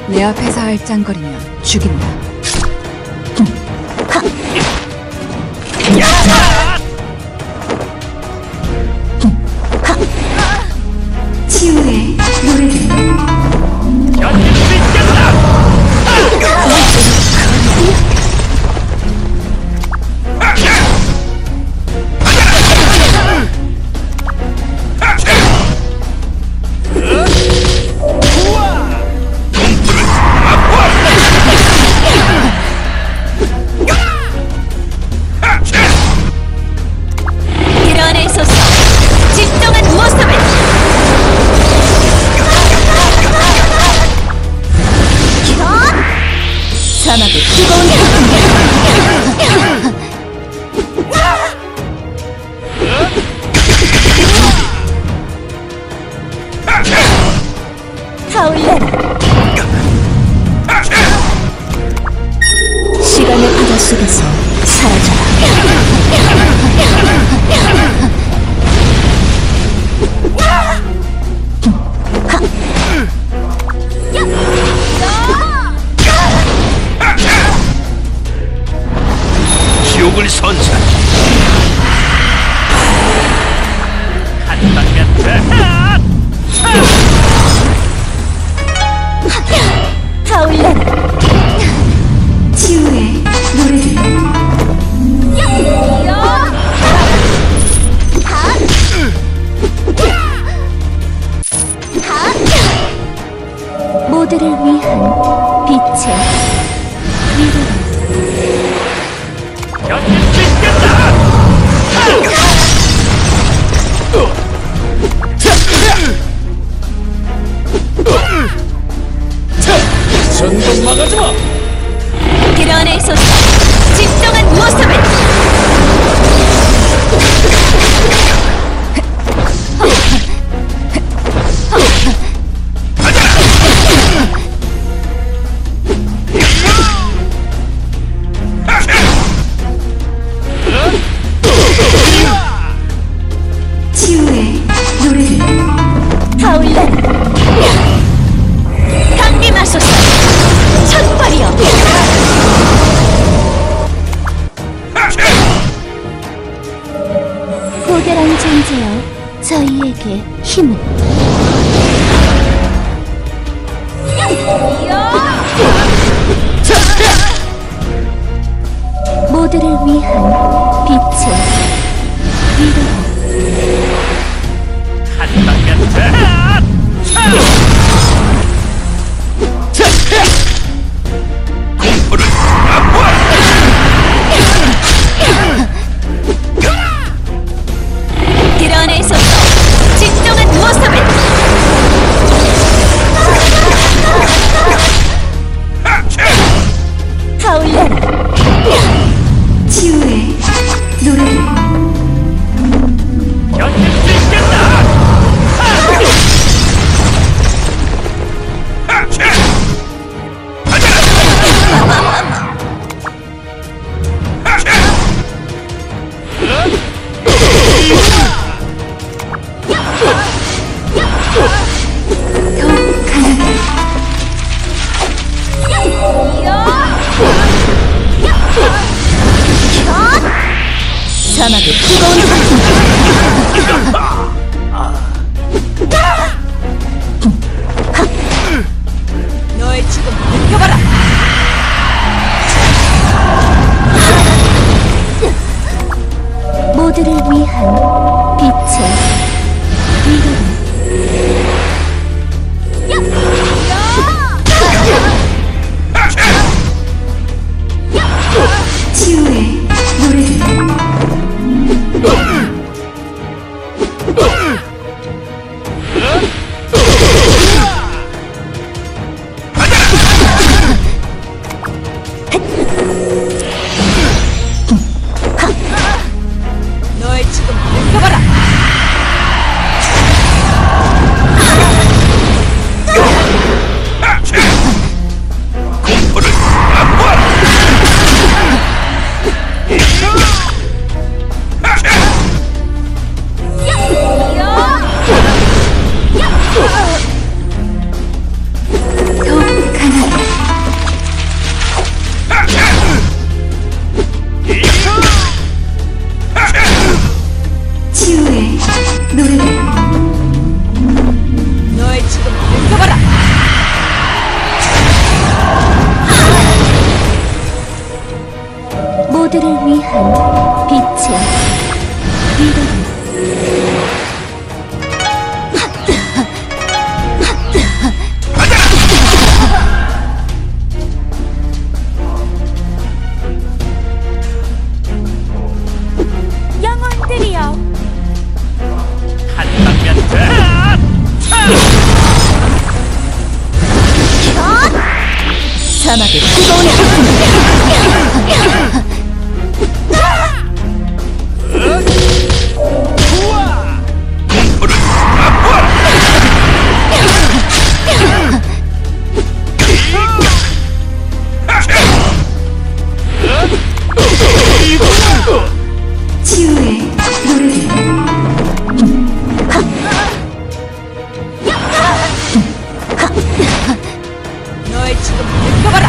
내 앞에서 알짱거리면 죽인다. 치유의 노래를 견딜 수 있겠다! 드러내소서 진정한 모습을. 사막의 뜨거운 타올라라. 시간의 바다 속에서 사라져라. 지옥을 선사. 한방면 타올라라. 치유의 노래를 모두를 위한 빛의 위로다. 견딜 수 있겠다! 전동 막아줘! 드러내소서 진정한 모습을. 치유의 노래를 타올라라. 강림하소서 천발이여. 고대란 존재여 저희에게 힘을. 모두를 위한 빛의 위로다. 한방면 공포를 드러내소서 진정한 모습을. 타올라라. 치유의 노래를 견딜 수 있겠다! 더 강하게 사막의 뜨거운 너의 죽음 느껴봐라. 모두를 위한 빛의 위로다. 치유의 노래를 모두를 위한 빛의 미래를 영혼들이여 한 방면 다! 사막의 뜨거운 공포를 맛보아라! 치유의 노래를 너의 죽음을 느껴봐라.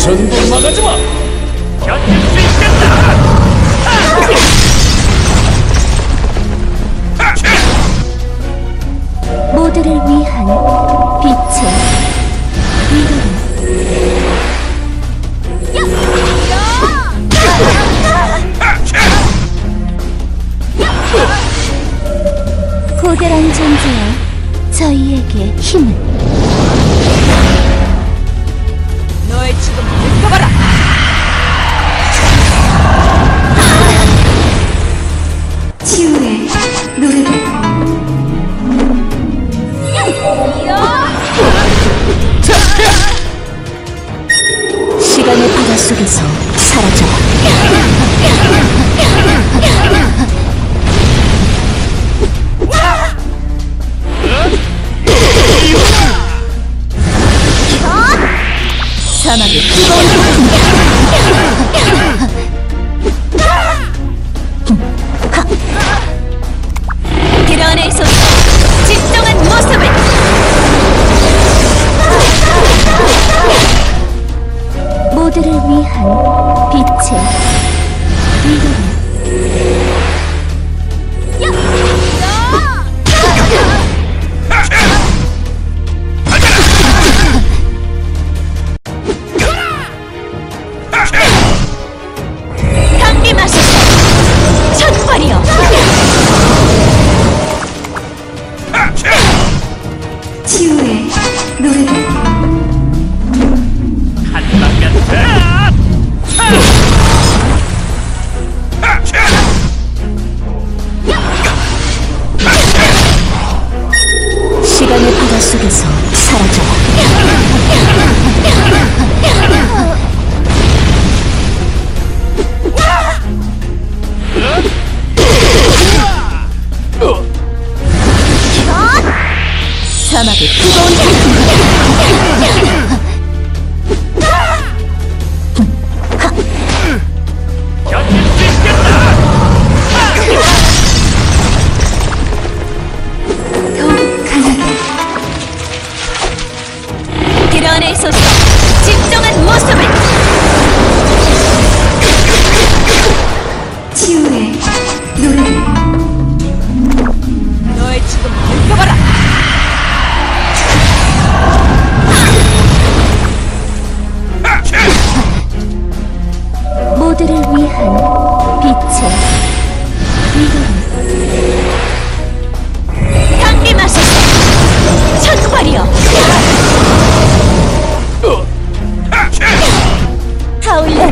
전부 막아주마! 견딜 수 있겠다! 모두를 위한 빛의 미래를 고대란 존재여 저희에게 힘을 너의 죽음을 느껴봐라. 치유의 노래를 시간의 바다 속에서 사라져라. 사막의 뜨거운 길 안에서 진정한 모습을 모두를 위한 빛의 미래를 강림하소서 천발이여 치유의 노래를 한 방면 다! 시간의 바다 속에서 사라져라. 사막의 뜨거운 견딜 수 있겠다! 더 강하게 드러내소서 진정한 모습을 치유의 노래를 너의 죽음을 느껴봐라. 모두를 위한 빛의 미래를 강림하소서 천발이여 타올려라.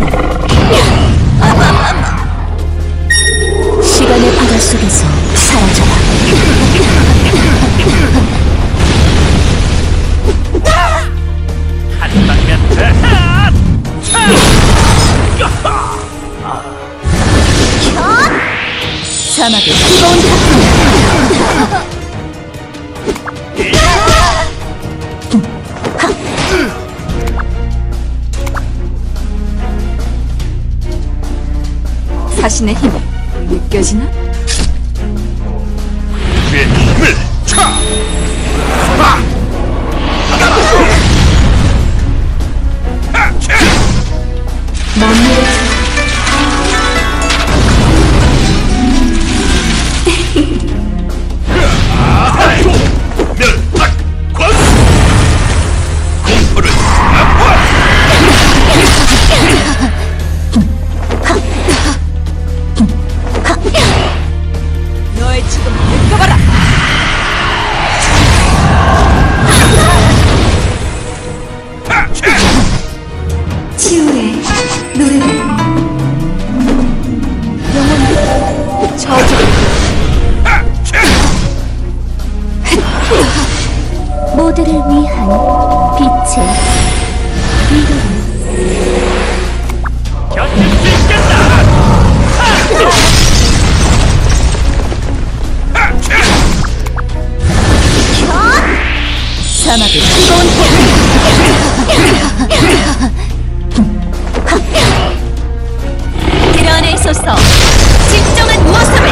시간의 바다 속에서 사라져라. 한 방면 다! 사막의 뜨거운 태풍 자신의 힘이 느껴지나? 내 힘을 차! 사막의 뜨거운 드러내소서 진정한 모습을.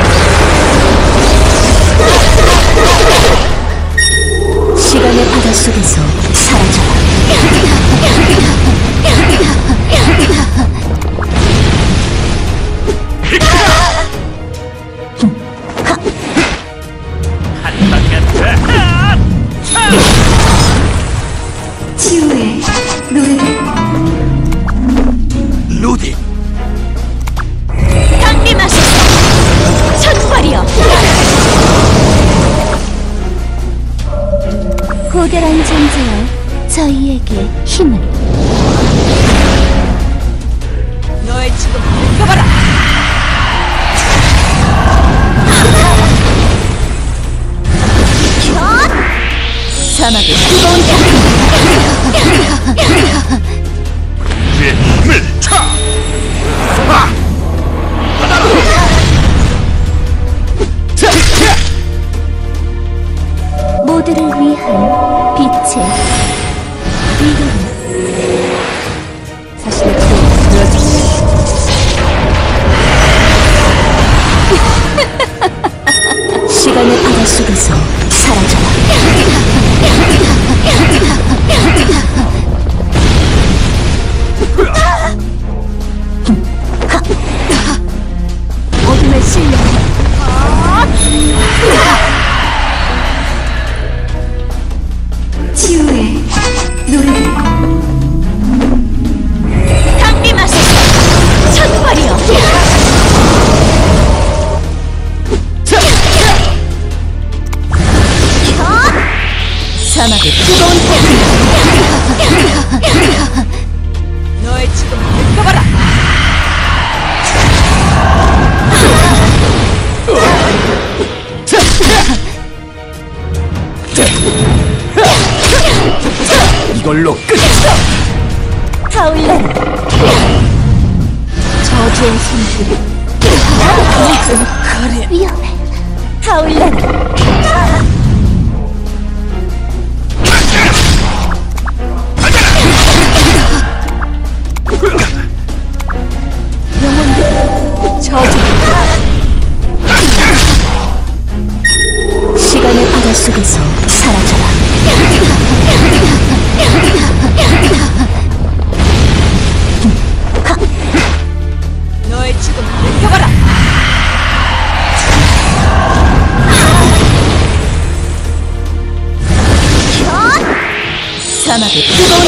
시간의 바다 속에서 사라져라. 치유의 노래를 루디 강림하소서 천벌이여. 고결한 존재여, 저희에게 힘을. 너의 지금 느껴봐라. 사막의 뜨거운 내 힘을 차! 모두를 위한 빛의 이름. 자신의 힘을 보여주세요. 시간의 바다 속에서 사라져라. 어둠의 실력. 치유의 노래를 강림하소서 천벌이여. 사막의 뜨거운 너의 지금 느껴봐라. 이걸로 끝! 타올라라. 저주의 손길. 위험해. 타올라라. 저주. 시간의 바다 속에서 사라져라. 너의 지금 느껴봐라. 사막의 뜨거운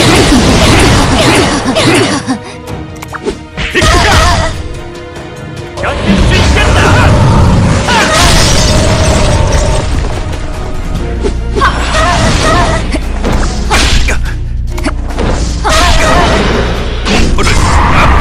견딜 수 있겠다! 불을 아파!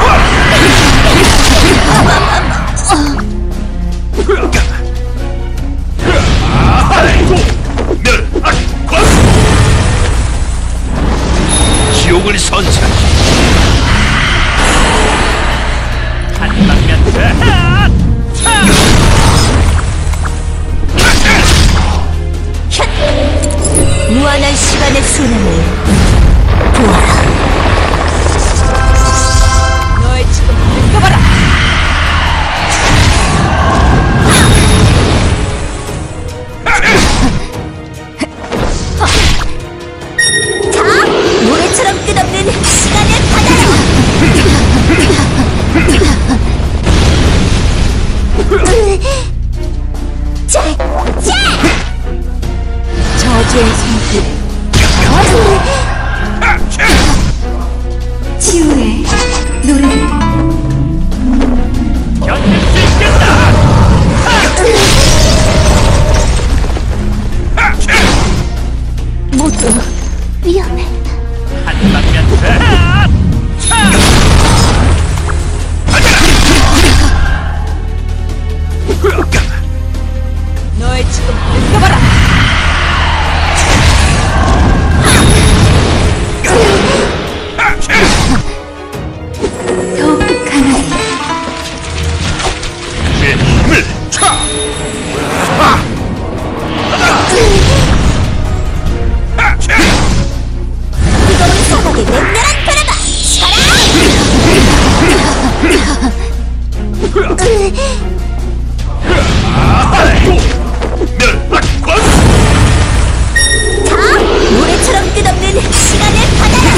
모래처럼 끝없는 시간의 바다야.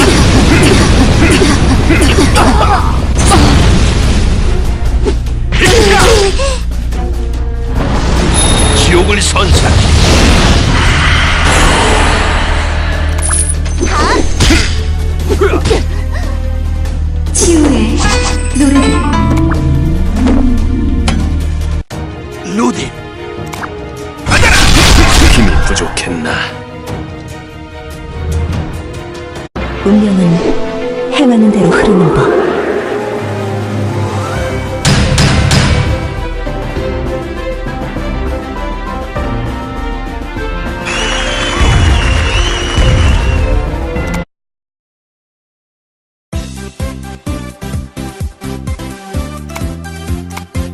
지옥을 선사. 치유의 노래를 루디. 받아라. 힘이 부족했나? 운명은 행하는 대로 흐르는 법.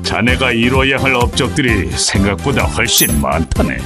자네가 이뤄야 할 업적들이 생각보다 훨씬 많다네.